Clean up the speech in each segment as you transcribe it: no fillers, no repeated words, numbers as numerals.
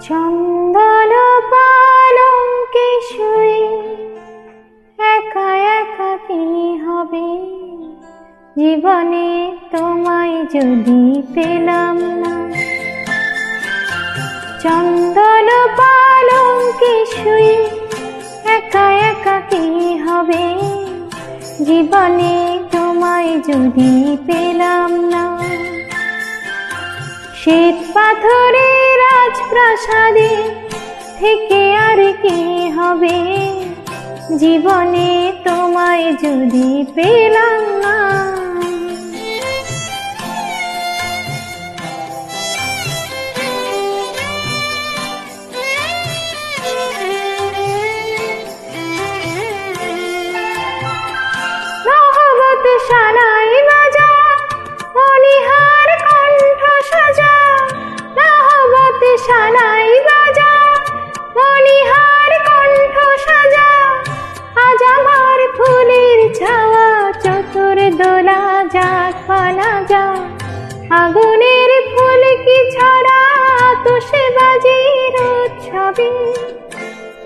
চন্দন পালঙ্কে শুয়ে একা একা কি হবে, জীবনে তোমায় যদি পেলাম না। চন্দন পালঙ্কে শুয়ে একা একা কি হবে, জীবনে তোমায় যদি পেলাম না। শ্বেত পাথরের রাজপ্রাসাদে থেকে আর কি হবে, জীবনে তোমায় যদি পেলাম না। নহবত সানাই বাজা অনিহার কণ্ঠ সাজা, নহবত সানাই বাজা অনিহার কণ্ঠ সাজা। আজ আমার ফুলের ছাওয়া চতুর দোলা যাক পানা যা, আগুনের ফুল কি ছড়া আতশে বাজির উৎসবে।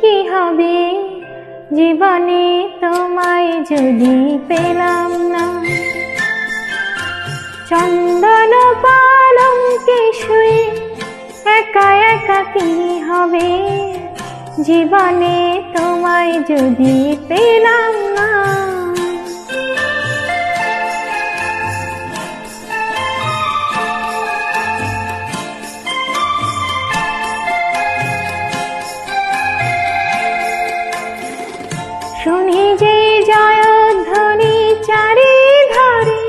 কি হবে জীবনে তোমায় যদি পেলাম না। চন্দন পালঙ্কে শুয়ে একা একা কি হবে, জীবনে তোমায় যদি পেলাম না। শুনি যে জয়ধ্বনি চারিধারে,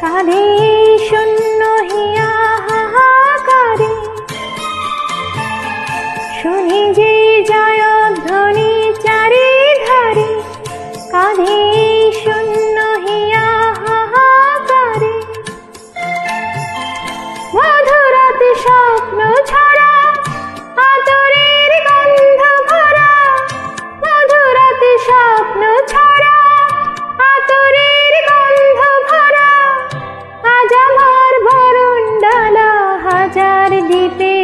কাঁধে শূন্য হিয়া হাহাকারে। শুনি যে জয়ধ্বনি চারিধারে, কাঁধে শূন্য হিয়া হাহাকারে। মধুরাত স্বপ্ন ছড়া আতরের গন্ধ ভরা, মধুরাত স্বপ্ন ছড়া আতরের গন্ধ ভরা। আজ আমার বরণডালা হাজার দ্বীপে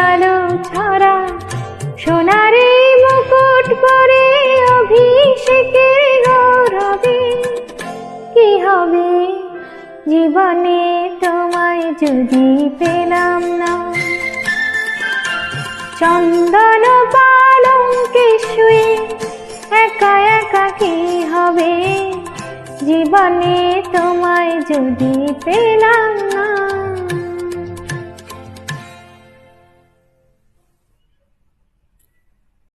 আলো ছড়া, সোনারে মুকুট পরে অভিষেকের গৌরবে। কি হবে জীবনে তোমায় যদি পেলাম না। চন্দন পালঙ্কে শুয়ে একা একা কি হবে, জীবনে তোমায় যদি পেলাম না।